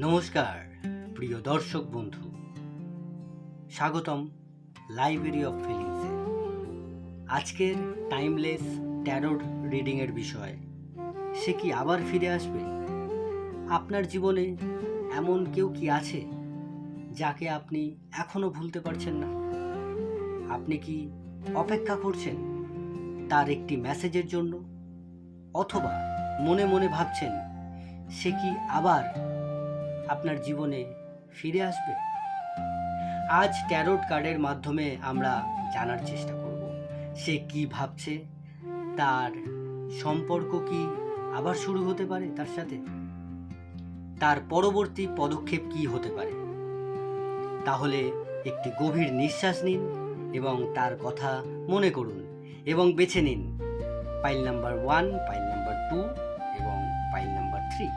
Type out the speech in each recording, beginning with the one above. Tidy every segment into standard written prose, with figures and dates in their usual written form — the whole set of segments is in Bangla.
নমস্কার প্রিয় দর্শক বন্ধু, স্বাগতম লাইব্রেরি অফ ফিলিংসে। আজকের টাইমলেস ট্যারোট রিডিংয়ের বিষয়, সে কি আবার ফিরে আসবে? আপনার জীবনে এমন কেউ কি আছে যাকে আপনি এখনো ভুলতে পারছেন না? আপনি কি অপেক্ষা করছেন তার একটি মেসেজের জন্য, অথবা মনে মনে ভাবছেন সে কি আবার আপনার জীবনে ফিরে আসবে? আজ ট্যারোট কার্ডের মাধ্যমে আমরা জানার চেষ্টা করব সে কি ভাবছে, তার সম্পর্ক কি আবার শুরু হতে পারে তার সাথে, তার পরবর্তী পদক্ষেপ কি হতে পারে। তাহলে একটি গভীর নিঃশ্বাস নিন এবং তার কথা মনে করুন এবং বেছে নিন পাইল নাম্বার 1, পাইল নাম্বার 2 এবং পাইল নাম্বার 3।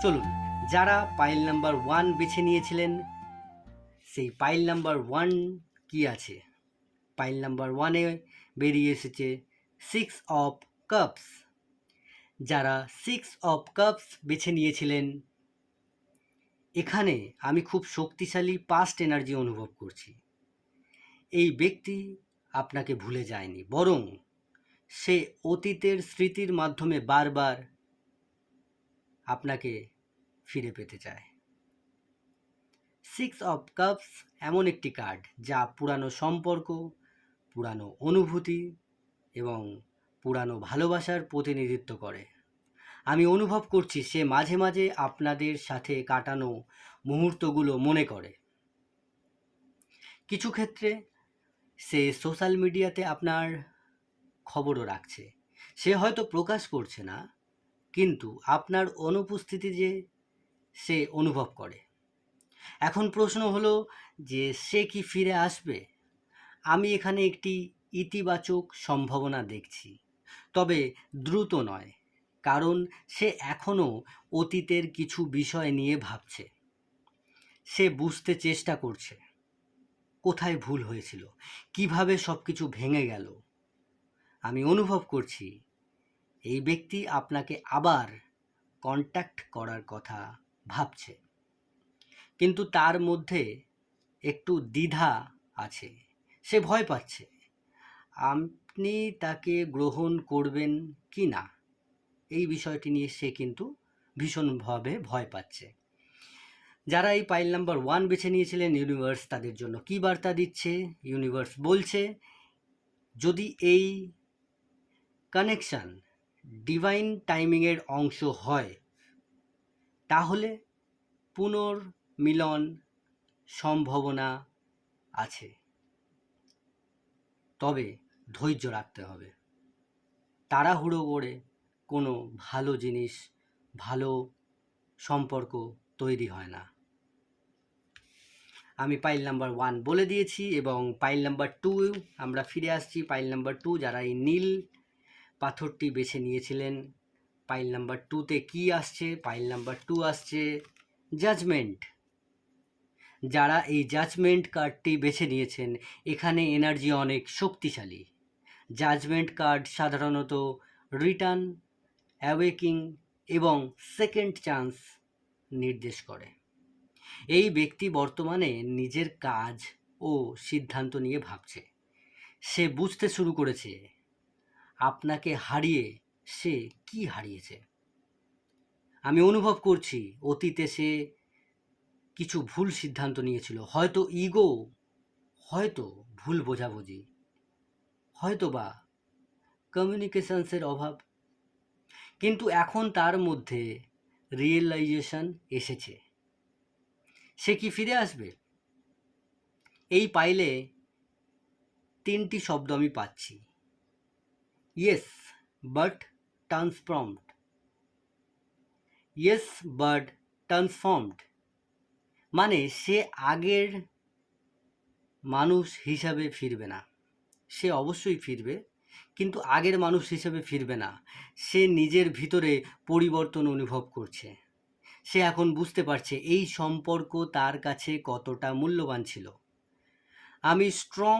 চলুন, যারা পাইল নাম্বার 1 বেছে নিয়েছিলেন সেই পাইল নাম্বার 1 কি আছে। পাইল নাম্বার 1-এ বেরিয়ে এসেছে 6 অফ কাপস। যারা 6 অফ কাপস বেছে নিয়েছিলেন, এখানে আমি খুব শক্তিশালী পাস্ট এনার্জি অনুভব করছি। এই ব্যক্তি আপনাকে ভুলে যায়নি, বরং সে অতীতের স্মৃতির মাধ্যমে বারবার আপনাকে ফিরে পেতে চায়। 6 অফ কাপস এমন একটি কার্ড যা পুরানো সম্পর্ক, পুরানো অনুভূতি এবং পুরানো ভালোবাসার প্রতিনিধিত্ব করে। আমি অনুভব করছি সে মাঝে মাঝে আপনাদের সাথে কাটানো মুহূর্তগুলো মনে করে। কিছু ক্ষেত্রে সে সোশ্যাল মিডিয়াতে আপনার খবরও রাখছে। সে হয়তো প্রকাশ করছে না, কিন্তু আপনার অনুপস্থিতি যে সে অনুভব করে। এখন প্রশ্ন হলো যে সে কি ফিরে আসবে? আমি এখানে একটি ইতিবাচক সম্ভাবনা দেখছি, তবে দ্রুত নয়, কারণ সে এখনও অতীতের কিছু বিষয় নিয়ে ভাবছে। সে বুঝতে চেষ্টা করছে কোথায় ভুল হয়েছিল, কিভাবে সব কিছু ভেঙে গেল। আমি অনুভব করছি এই ব্যক্তি আপনাকে আবার কন্ট্যাক্ট করার কথা ভাবছে, কিন্তু তার মধ্যে একটু দ্বিধা আছে। সে ভয় পাচ্ছে আপনি তাকে গ্রহণ করবেন কি না, এই বিষয়টি নিয়ে সে কিন্তু ভীষণভাবে ভয় পাচ্ছে। যারা এই পাইল নাম্বার 1 বেছে নিয়েছিলেন, ইউনিভার্স তাদের জন্য কী বার্তা দিচ্ছে? ইউনিভার্স বলছে, যদি এই কানেকশান ডিভাইন টাইমিংয়ের অংশ হয়, তাহলে পুনর্মিলন সম্ভাবনা আছে, তবে ধৈর্য রাখতে হবে। তাড়াহুড়ো করে কোনো ভালো জিনিস, ভালো সম্পর্ক তৈরি হয় না। আমি পাইল নাম্বার 1 বলে দিয়েছি এবং পাইল নাম্বার 2 আমরা ফিরে আসছি। পাইল নাম্বার 2, যারা এই নীল পাথরটি বেছে নিয়েছিলেন, পাইল নাম্বার 2-তে কী আসছে? পাইল নাম্বার 2 আসছে জাজমেন্ট। যারা এই জাজমেন্ট কার্ডটি বেছে নিয়েছেন, এখানে এনার্জি অনেক শক্তিশালী। জাজমেন্ট কার্ড সাধারণত রিটার্ন, অ্যাওয়েকিং এবং সেকেন্ড চান্স নির্দেশ করে। এই ব্যক্তি বর্তমানে নিজের কাজ ও সিদ্ধান্ত নিয়ে ভাবছে। সে বুঝতে শুরু করেছে আপনাকে হারিয়ে সে কি হারিয়েছে। আমি অনুভব করছি অতীতে সে কিছু ভুল সিদ্ধান্ত নিয়েছিল, হয়তো ইগো, হয়তো ভুল বোঝাবুঝি, হয়তো বা কমিউনিকেশনসের অভাব। কিন্তু এখন তার মধ্যে রিয়েলাইজেশন এসেছে। সে কি ফিরে আসবে? এই পাইলে 3টি শব্দ আমি পাচ্ছি: yes but transformed, yes but transformed. মানে সে আগের মানুষ হিসাবে ফিরবে না। সে অবশ্যই ফিরবে, কিন্তু আগের মানুষ হিসেবে ফিরবে না। সে নিজের ভিতরে পরিবর্তন অনুভব করছে। সে এখন বুঝতে পারছে এই সম্পর্ক তার কাছে কতটা মূল্যবান ছিল। আমি স্ট্রং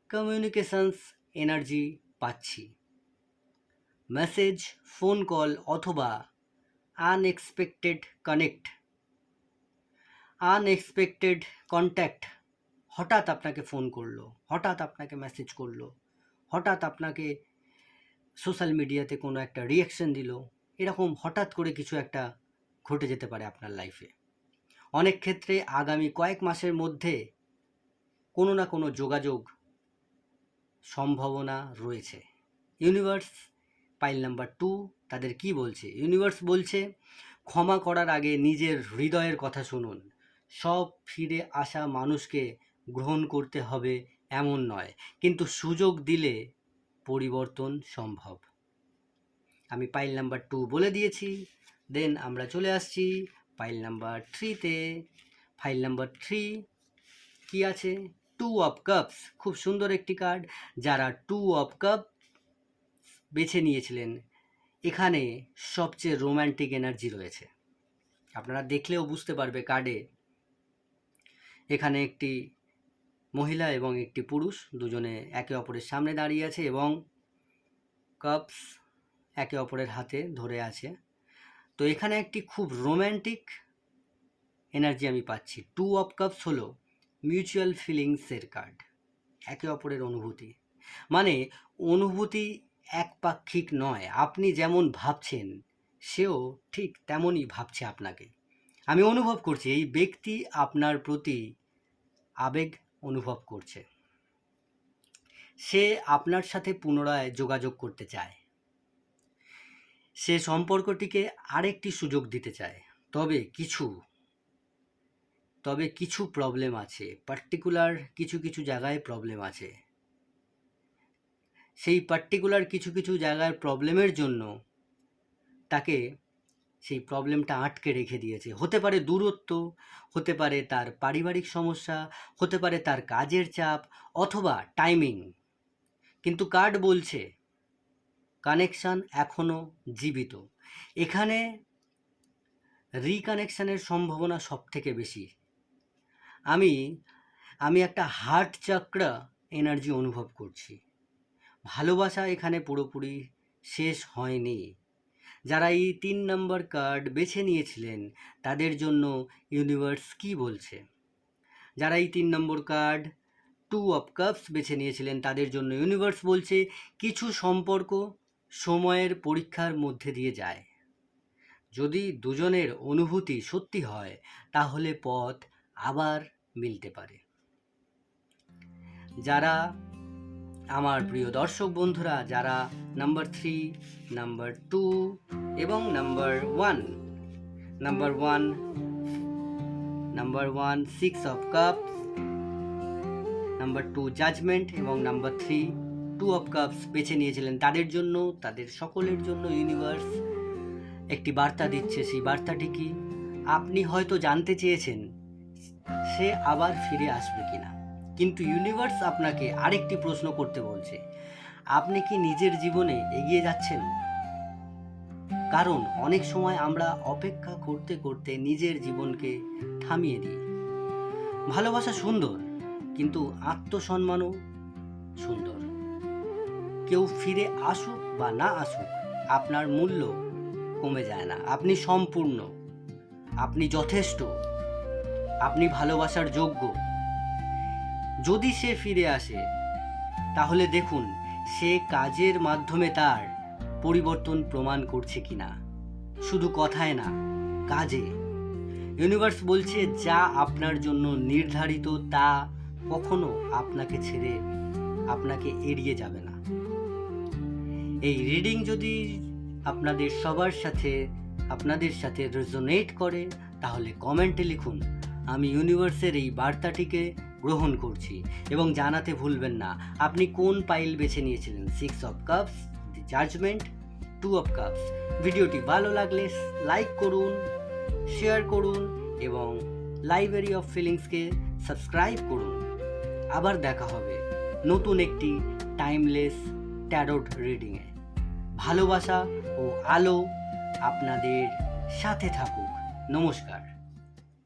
কমিউনিকেশনস এনার্জি পাচ্ছি। মেসেজ, ফোন কল অথবা আনএক্সপেক্টেড কানেক্ট, আনএক্সপেক্টেড কন্ট্যাক্ট। হঠাৎ আপনাকে ফোন করলো, হঠাৎ আপনাকে মেসেজ করলো, হঠাৎ আপনাকে সোশ্যাল মিডিয়াতে কোনো একটা রিয়াকশন দিল, এরকম হঠাৎ করে কিছু একটা ঘটে যেতে পারে আপনার লাইফে। অনেক ক্ষেত্রে আগামী কয়েক মাসের মধ্যে কোনো না কোনো যোগাযোগ সম্ভাবনা রয়েছে। ইউনিভার্স পাইল নাম্বার 2 তাদের কি বলছে? ইউনিভার্স বলছে, ক্ষমা করার আগে নিজের হৃদয়ের কথা শুনুন। সব ফিরে আসা মানুষকে গ্রহণ করতে হবে এমন নয়, কিন্তু সুযোগ দিলে পরিবর্তন সম্ভব। আমি পাইল নাম্বার 2 বলে দিয়েছি। দেন আমরা চলে আসছি পাইল নাম্বার 3-তে। ফাইল নাম্বার 3 কি আছে? 2 অফ কাপস। খুব সুন্দর একটি কার্ড। যারা 2 অফ কাপ বেছে নিয়েছিলেন, এখানে সবচেয়ে রোম্যান্টিক এনার্জি রয়েছে। আপনারা দেখলেও বুঝতে পারবে কার্ডে এখানে একটি মহিলা এবং একটি পুরুষ দুজনে একে অপরের সামনে দাঁড়িয়ে আছে এবং কাপস একে অপরের হাতে ধরে আছে। তো এখানে একটি খুব রোম্যান্টিক এনার্জি আমি পাচ্ছি। 2 অফ কাপস হলো মিউচুয়াল ফিলিংসের কার্ড, একে অপরের অনুভূতি। মানে অনুভূতি একপাক্ষিক নয়, আপনি যেমন ভাবছেন সেও ঠিক তেমনই ভাবছে আপনাকে। আমি অনুভব করছি এই ব্যক্তি আপনার প্রতি আবেগ অনুভব করছে, সে আপনার সাথে পুনরায় যোগাযোগ করতে চায়, সে সম্পর্কটিকে আরেকটি সুযোগ দিতে চায়। তবে কিছু প্রবলেম আছে, পার্টিকুলার কিছু জায়গায় প্রবলেম আছে। সেই পার্টিকুলার কিছু জায়গার প্রবলেমের জন্য তাকে সেই প্রবলেমটা আটকে রেখে দিয়েছে। হতে পারে দূরত্ব, হতে পারে তার পারিবারিক সমস্যা, হতে পারে তার কাজের চাপ, অথবা টাইমিং। কিন্তু কার্ড বলছে কানেকশান এখনও জীবিত। এখানে রিকানেকশানের সম্ভাবনা সব থেকে বেশি। আমি একটা হার্ট চক্রা এনার্জি অনুভব করছি। ভালোবাসা এখানে পুরোপুরি শেষ হয়নি। যারা এই 3 নম্বর কার্ড বেছে নিয়েছিলেন তাদের জন্য ইউনিভার্স কি বলছে? যারা এই 3 নম্বর কার্ড 2 অফ কাপস বেছে নিয়েছিলেন তাদের জন্য ইউনিভার্স বলছে, কিছু সম্পর্ক সময়ের পরীক্ষার মধ্যে দিয়ে যায়। যদি দুজনের অনুভূতি সত্যি হয় তাহলে পথ আবার মিলতে পারে। যারা আমার প্রিয় দর্শক বন্ধুরা, যারা নাম্বার 3, নাম্বার 2 এবং number 1 6 of cups, number 2 judgement এবং নাম্বার 3 2 অফ কাপস বেছে নিয়েছিলেন তাদের জন্য, তাদের সকলের জন্য ইউনিভার্স একটি বার্তা দিচ্ছে। সেই বার্তাটি কি? আপনি হয়তো জানতে চেয়েছেন সে আবার ফিরে আসবে কিনা, কিন্তু ইউনিভার্স আপনাকে আরেকটি প্রশ্ন করতে বলছে, আপনি কি নিজের জীবনে এগিয়ে যাচ্ছেন? কারণ অনেক সময় আমরা অপেক্ষা করতে করতে নিজের জীবনকে থামিয়ে দিই। ভালোবাসা সুন্দর, কিন্তু আত্মসম্মানও সুন্দর। কেউ ফিরে আসুক বা না আসুক, আপনার মূল্য কমে যায় না। আপনি সম্পূর্ণ, আপনি যথেষ্ট, আপনি ভালোবাসার যোগ্য। যদি সে ফিরে আসে তাহলে দেখুন সে কাজের মাধ্যমে তার পরিবর্তন প্রমাণ করছে কিনা, শুধু কথায় না, কাজে। ইউনিভার্স বলছে যা আপনার জন্য নির্ধারিত তা কখনো আপনাকে ছেড়ে আপনাকে এড়িয়ে যাবে না। এই রিডিং যদি আপনাদের সাথে রেজোনেট করে তাহলে কমেন্টে লিখুন, আমি ইউনিভার্সের এই বার্তাটিকে গ্রহণ করছি। এবং জানাতে ভুলবেন না আপনি কোন পাইল বেছে নিয়েছিলেন, 6 of cups, the judgement, 2 of cups. ভিডিওটি ভালো লাগলে লাইক করুন, শেয়ার করুন এবং লাইব্রেরি অফ ফিলিংসকে সাবস্ক্রাইব করুন। আবার দেখা হবে নতুন একটি টাইমলেস ট্যারোট রিডিংয়ে। ভালোবাসা ও আলো আপনাদের সাথে থাকুক। নমস্কার।